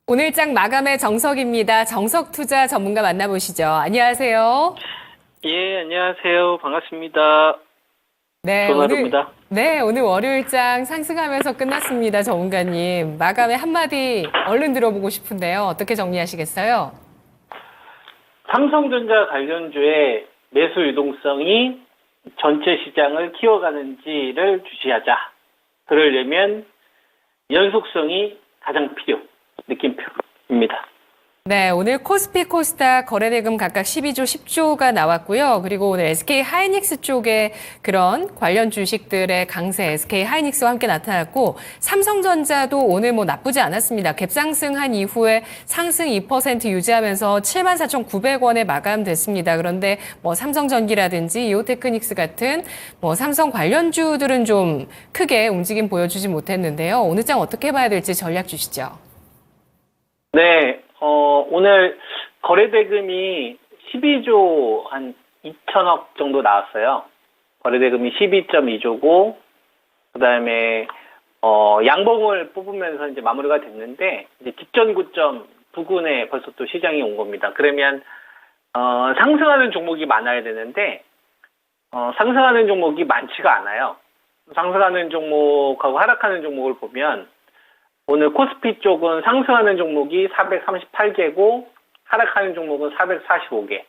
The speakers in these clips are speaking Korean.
오늘장 마감의 정석입니다. 정석투자 전문가 만나보시죠. 안녕하세요. 예, 안녕하세요. 반갑습니다. 네, 조나루입니다. 오늘 월요일장 상승하면서 끝났습니다. 전문가님. 마감의 한마디 얼른 들어보고 싶은데요. 어떻게 정리하시겠어요? 삼성전자 관련주의 매수 유동성이 전체 시장을 키워가는지를 주시하자. 그러려면 연속성이 가장 필요, 느낌표입니다. 네, 오늘 코스피, 코스닥 거래대금 각각 12조, 10조가 나왔고요. 그리고 오늘 SK 하이닉스 쪽에 그런 관련 주식들의 강세, SK 하이닉스와 함께 나타났고, 삼성전자도 오늘 나쁘지 않았습니다. 갭상승한 이후에 상승 2% 유지하면서 74,900원에 마감됐습니다. 그런데 삼성전기라든지 이오테크닉스 같은 삼성 관련주들은 좀 크게 움직임 보여주지 못했는데요. 오늘 장 어떻게 봐야 될지 전략 주시죠. 네, 오늘 거래대금이 12조 한 2천억 정도 나왔어요. 거래대금이 12.2조고, 그 다음에, 양봉을 뽑으면서 이제 마무리가 됐는데, 이제 직전 고점 부근에 벌써 또 시장이 온 겁니다. 그러면, 상승하는 종목이 많아야 되는데, 상승하는 종목이 많지가 않아요. 상승하는 종목하고 하락하는 종목을 보면, 오늘 코스피 쪽은 상승하는 종목이 438개고 하락하는 종목은 445개.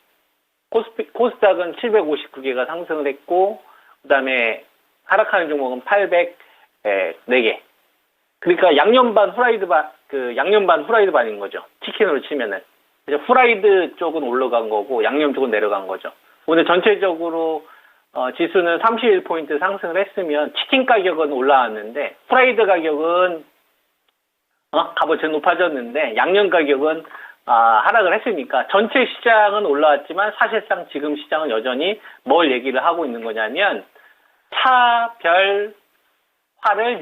코스닥은 759개가 상승을 했고 그다음에 하락하는 종목은 804개. 그러니까 양념 반 후라이드 반인 거죠. 치킨으로 치면은. 그래서 후라이드 쪽은 올라간 거고 양념 쪽은 내려간 거죠. 오늘 전체적으로 지수는 31포인트 상승을 했으면 치킨 가격은 올라왔는데 후라이드 가격은 값어치 높아졌는데 양념 가격은 하락을 했으니까 전체 시장은 올라왔지만 사실상 지금 시장은 여전히 뭘 얘기를 하고 있는 거냐면 차별화를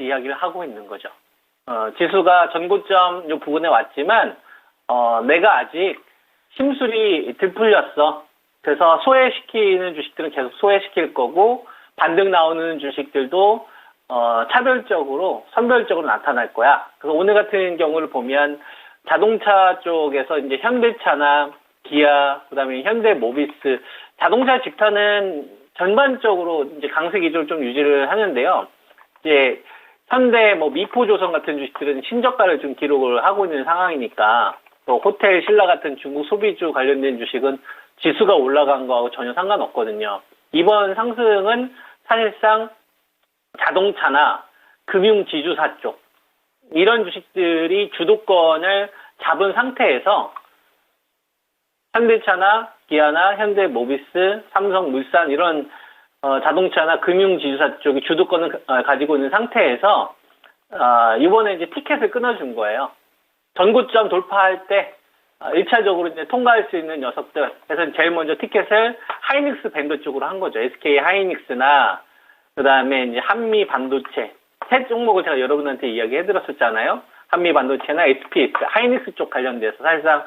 이야기를 하고 있는 거죠. 지수가 전고점 요 부근에 왔지만 내가 아직 심술이 들풀렸어. 그래서 소외시키는 주식들은 계속 소외시킬 거고 반등 나오는 주식들도 차별적으로, 선별적으로 나타날 거야. 그래서 오늘 같은 경우를 보면 자동차 쪽에서 이제 현대차나 기아, 그 다음에 현대모비스, 자동차 집단은 전반적으로 이제 강세 기조를 좀 유지를 하는데요. 이제 현대, 미포조선 같은 주식들은 신저가를 좀 기록을 하고 있는 상황이니까 또 호텔, 신라 같은 중국 소비주 관련된 주식은 지수가 올라간 거하고 전혀 상관없거든요. 이번 상승은 사실상 자동차나 금융지주사 쪽 이런 주식들이 주도권을 잡은 상태에서 현대차나 기아나 현대모비스, 삼성물산 이런 자동차나 금융지주사 쪽이 주도권을 가지고 있는 상태에서 이번에 이제 티켓을 끊어준 거예요. 전고점 돌파할 때 1차적으로 이제 통과할 수 있는 녀석들 그래서 제일 먼저 티켓을 하이닉스 밴드 쪽으로 한 거죠. SK 하이닉스나 그 다음에 이제 한미 반도체, 세 종목을 제가 여러분한테 이야기해 드렸었잖아요. 한미 반도체나 SPS, 하이닉스 쪽 관련돼서 사실상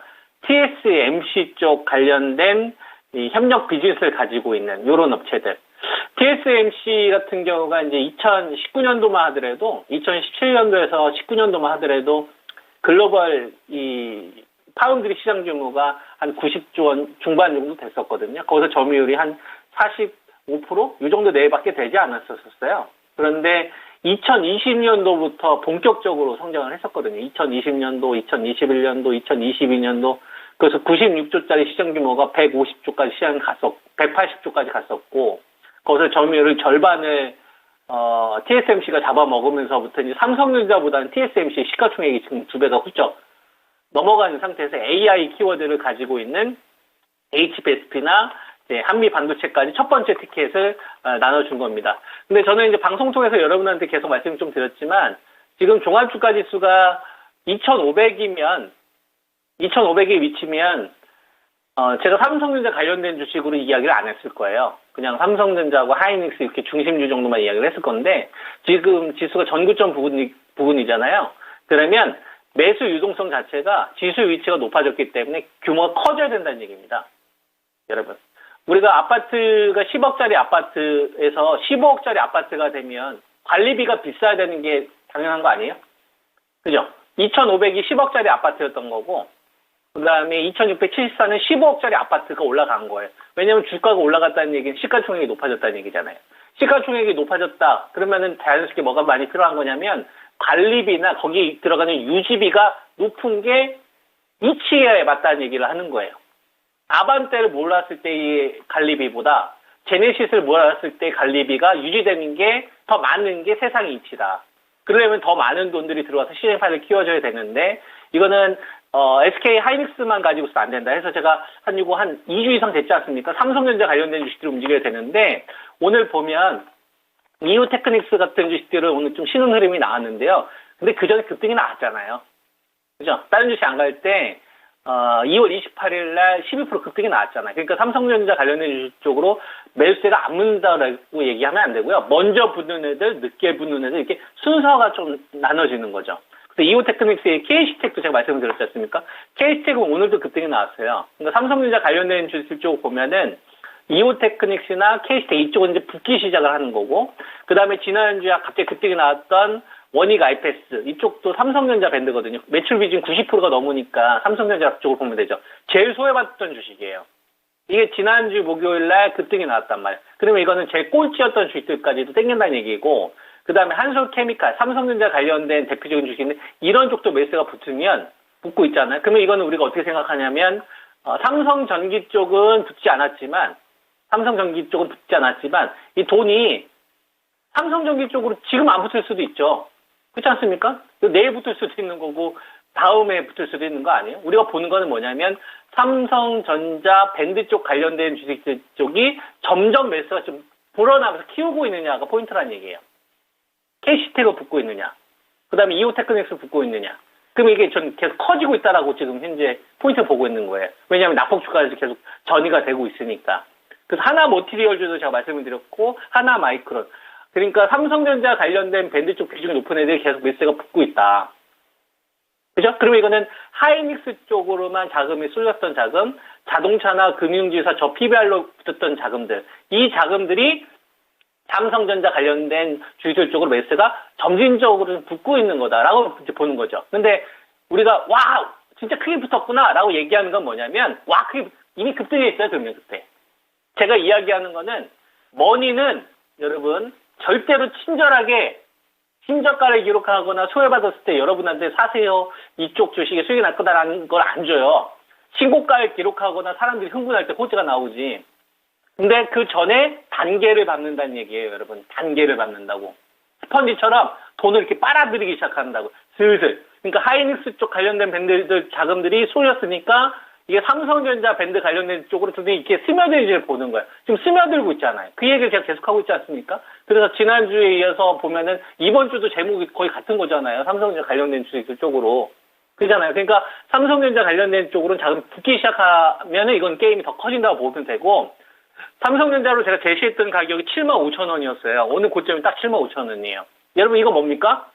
TSMC 쪽 관련된 이 협력 비즈니스를 가지고 있는 이런 업체들. TSMC 같은 경우가 이제 2019년도만 하더라도, 2017년도에서 19년도만 하더라도 글로벌 이 파운드리 시장 규모가 한 90조 원 중반 정도 됐었거든요. 거기서 점유율이 한 45%? 이 정도 내외밖에 되지 않았었어요. 그런데 2020년도부터 본격적으로 성장을 했었거든요. 2020년도, 2021년도, 2022년도. 그래서 96조짜리 시장 규모가 150조까지 180조까지 갔었고, 거기서 점유율을 절반을, TSMC가 잡아먹으면서부터 이제 삼성전자보다는 TSMC 시가총액이 지금 2배가 훌쩍 넘어가는 상태에서 AI 키워드를 가지고 있는 HBSP나 한미 반도체까지 첫 번째 티켓을 나눠준 겁니다. 근데 저는 이제 방송 통해서 여러분한테 계속 말씀 좀 드렸지만 지금 종합주가 지수가 2,500에 위치면 제가 삼성전자 관련된 주식으로 이야기를 안 했을 거예요. 그냥 삼성전자하고 하이닉스 이렇게 중심주 정도만 이야기를 했을 건데 지금 지수가 전고점 부분이잖아요. 그러면 매수 유동성 자체가 지수 위치가 높아졌기 때문에 규모가 커져야 된다는 얘기입니다. 여러분. 우리가 아파트가 10억짜리 아파트에서 15억짜리 아파트가 되면 관리비가 비싸야 되는 게 당연한 거 아니에요? 그죠? 2,500이 10억짜리 아파트였던 거고, 그 다음에 2,674는 15억짜리 아파트가 올라간 거예요. 왜냐면 주가가 올라갔다는 얘기는 시가총액이 높아졌다는 얘기잖아요. 시가총액이 높아졌다. 그러면은 자연스럽게 뭐가 많이 필요한 거냐면 관리비나 거기 들어가는 유지비가 높은 게 이치에 맞다는 얘기를 하는 거예요. 아반떼를 몰랐을 때의 관리비보다 제네시스를 몰랐을 때 관리비가 유지되는 게 더 많은 게 세상의 이치다. 그러려면 더 많은 돈들이 들어와서 시행파를 키워줘야 되는데 이거는 SK 하이닉스만 가지고서 안 된다 해서 제가 한 2주 이상 됐지 않습니까? 삼성전자 관련된 주식들을 움직여야 되는데 오늘 보면 이후 테크닉스 같은 주식들은 오늘 좀 쉬는 흐름이 나왔는데요. 근데 그 전에 급등이 나왔잖아요. 그죠? 다른 주식 안 갈 때 2월 28일 날 12% 급등이 나왔잖아요. 그러니까 삼성전자 관련된 주식 쪽으로 매수세가 안 붙는다라고 얘기하면 안 되고요. 먼저 붙는 애들, 늦게 붙는 애들 이렇게 순서가 좀 나눠지는 거죠. 그래서 이후 테크닉스의 KC텍도 제가 말씀을 드렸지 않습니까? KC텍은 오늘도 급등이 나왔어요. 그러니까 삼성전자 관련된 주식 쪽 보면은 이후 테크닉스나 KC텍 이쪽은 이제 붙기 시작을 하는 거고, 그 다음에 지난주에 갑자기 급등이 나왔던 원익 아이패스 이쪽도 삼성전자 밴드거든요. 매출 비중 90%가 넘으니까 삼성전자 쪽을 보면 되죠. 제일 소외받던 주식이에요. 이게 지난주 목요일 날 급등이 나왔단 말이에요. 그러면 이거는 제일 꼴찌였던 주식들까지도 땡긴다는 얘기고, 그 다음에 한솔케미칼, 삼성전자 관련된 대표적인 주식인데 이런 쪽도 매수가 붙고 있잖아요. 그러면 이거는 우리가 어떻게 생각하냐면 삼성전기 쪽은 붙지 않았지만 이 돈이 삼성전기 쪽으로 지금 안 붙을 수도 있죠. 그렇지 않습니까? 내일 붙을 수도 있는 거고 다음에 붙을 수도 있는 거 아니에요? 우리가 보는 거는 뭐냐면 삼성전자 밴드 쪽 관련된 주식들 쪽이 점점 매수가 좀 불어나면서 키우고 있느냐가 포인트란 얘기예요. KC텍을 붙고 있느냐, 그 다음에 이후 테크닉스 붙고 있느냐. 그럼 이게 전 계속 커지고 있다라고 지금 현재 포인트 보고 있는 거예요. 왜냐하면 낙폭주가에서 계속 전이가 되고 있으니까. 그래서 하나 모티리얼즈도 제가 말씀을 드렸고 하나 마이크론. 그러니까 삼성전자 관련된 밴드 쪽 비중이 높은 애들이 계속 매수가 붙고 있다. 그죠? 그러면 이거는 하이닉스 쪽으로만 자금이 쏠렸던 자금, 자동차나 금융지사 저 PBR로 붙었던 자금들, 이 자금들이 삼성전자 관련된 주식들 쪽으로 매수가 점진적으로 붙고 있는 거다라고 이제 보는 거죠. 근데 우리가 와 진짜 크게 붙었구나라고 얘기하는 건 뭐냐면 와 그게 이미 급등해 있어요. 그러면 그때 제가 이야기하는 거는 머니는 여러분 절대로 친절하게 신저가를 기록하거나 소외받았을 때 여러분한테 사세요. 이쪽 주식에 수익이 날 거다라는 걸 안 줘요. 신고가를 기록하거나 사람들이 흥분할 때 호재가 나오지. 근데 그 전에 단계를 밟는다는 얘기예요, 여러분. 단계를 밟는다고. 스펀지처럼 돈을 이렇게 빨아들이기 시작한다고. 슬슬. 그러니까 하이닉스 쪽 관련된 밴드들 자금들이 쏠렸으니까 이게 삼성전자 밴드 관련된 쪽으로 좀 이렇게 스며들지를 보는 거예요. 지금 스며들고 있잖아요. 그 얘기를 제가 계속하고 있지 않습니까? 그래서 지난주에 이어서 보면은 이번 주도 제목이 거의 같은 거잖아요. 삼성전자 관련된 주식들 쪽으로. 그잖아요. 그러니까 삼성전자 관련된 쪽으로는 자금 붙기 시작하면은 이건 게임이 더 커진다고 보면 되고, 삼성전자로 제가 제시했던 가격이 75,000원이었어요. 오늘 고점이 딱 75,000원이에요. 여러분 이거 뭡니까?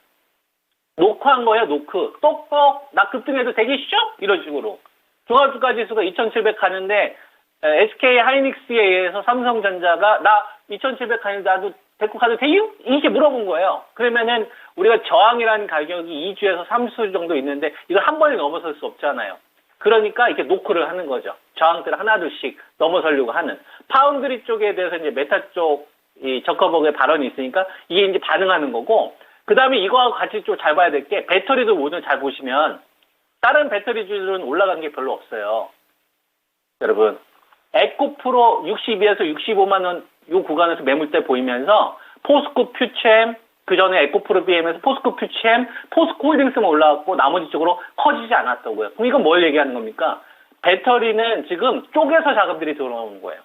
노크한 거예요, 노크. 똑똑, 나 급등해도 되겠죠? 이런 식으로. 종합주가 지수가 2,700 가는데 SK 하이닉스에 의해서 삼성전자가 나 2,700 가는데 나도 데리고 가도 돼요? 이렇게 물어본 거예요. 그러면은 우리가 저항이라는 가격이 2주에서 3주 정도 있는데 이걸 한 번에 넘어설 수 없잖아요. 그러니까 이렇게 노크를 하는 거죠. 저항들을 하나둘씩 넘어서려고 하는. 파운드리 쪽에 대해서 이제 메타 쪽 이 저커버그의 발언이 있으니까 이게 이제 반응하는 거고, 그 다음에 이거하고 같이 좀 잘 봐야 될 게 배터리도 오늘 잘 보시면 다른 배터리주들은 올라간 게 별로 없어요. 여러분, 에코프로 62에서 65만 원 요 구간에서 매물대 보이면서 포스코 퓨챔, 그 전에 에코프로 BM에서 포스코 퓨챔, 포스코 홀딩스만 올라왔고 나머지 쪽으로 커지지 않았다고요. 그럼 이건 뭘 얘기하는 겁니까? 배터리는 지금 쪼개서 자금들이 들어오는 거예요.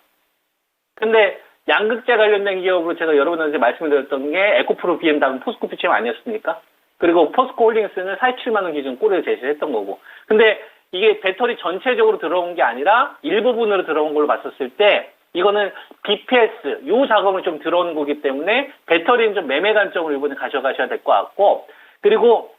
근데 양극재 관련된 기업으로 제가 여러분한테 말씀을 드렸던 게 에코프로 BM 다음 포스코 퓨챔 아니었습니까? 그리고 포스코 홀딩스는 47만 원 기준 꼬리를 제시했던 거고. 근데 이게 배터리 전체적으로 들어온 게 아니라 일부분으로 들어온 걸로 봤었을 때 이거는 BPS, 요 자금을 좀 들어오는 거기 때문에 배터리는 좀 매매 관점으로 이번에 가져가셔야 될 것 같고, 그리고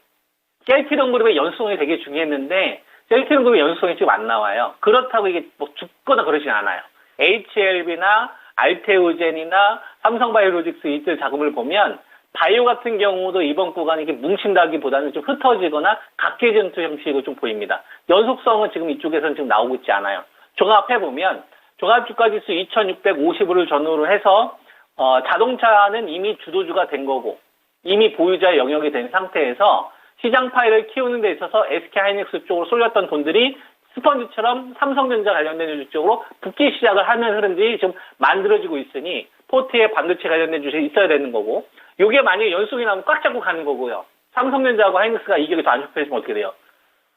셀티론 그룹의 연수성이 되게 중요했는데 셀티론 그룹의 연수성이 지금 안 나와요. 그렇다고 이게 뭐 죽거나 그러진 않아요. HLB나 알테오젠이나 삼성바이오로직스 이들 자금을 보면 바이오 같은 경우도 이번 구간이 이렇게 뭉친다기보다는 좀 흩어지거나 각계전투 형식으로 좀 보입니다. 연속성은 지금 이쪽에서는 지금 나오고 있지 않아요. 종합해보면 종합주가지수 2650을 전후로 해서 자동차는 이미 주도주가 된 거고 이미 보유자의 영역이 된 상태에서 시장 파이를 키우는 데 있어서 SK하이닉스 쪽으로 쏠렸던 돈들이 스펀지처럼 삼성전자 관련된 주식 쪽으로 붙기 시작을 하는 흐름들이 지금 만들어지고 있으니 포트에 반도체 관련된 주식이 있어야 되는 거고 이게 만약에 연속이 나면 꽉 잡고 가는 거고요. 삼성전자하고 하이닉스가 이격이 더 안 좋아지면 어떻게 돼요?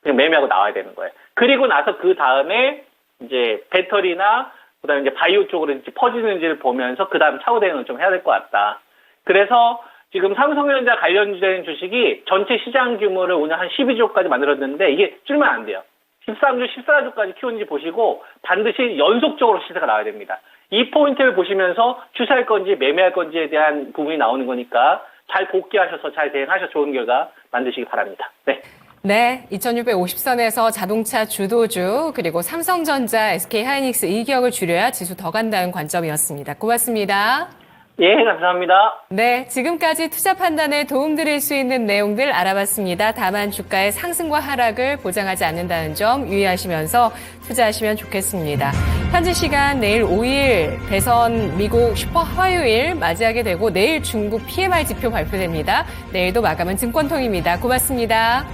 그냥 매매하고 나와야 되는 거예요. 그리고 나서 그 다음에 이제 배터리나 그다음에 이제 바이오 쪽으로 이제 퍼지는지를 보면서 그 다음 차후 대응을 좀 해야 될 것 같다. 그래서 지금 삼성전자 관련된 주식이 전체 시장 규모를 오늘 한 12조까지 만들었는데 이게 줄면 안 돼요. 13조, 14조까지 키우는지 보시고 반드시 연속적으로 시세가 나와야 됩니다. 이 포인트를 보시면서 추세할 건지 매매할 건지에 대한 부분이 나오는 거니까 잘 복귀하셔서 잘 대응하셔서 좋은 결과 만드시기 바랍니다. 네. 네, 2650선에서 자동차 주도주 그리고 삼성전자, SK하이닉스 이격을 줄여야 지수 더 간다는 관점이었습니다. 고맙습니다. 예, 감사합니다. 네, 지금까지 투자 판단에 도움드릴 수 있는 내용들 알아봤습니다. 다만 주가의 상승과 하락을 보장하지 않는다는 점 유의하시면서 투자하시면 좋겠습니다. 현지 시간 내일 5일 대선 미국 슈퍼 화요일 맞이하게 되고 내일 중국 PMI 지표 발표됩니다. 내일도 마감은 증권통입니다. 고맙습니다.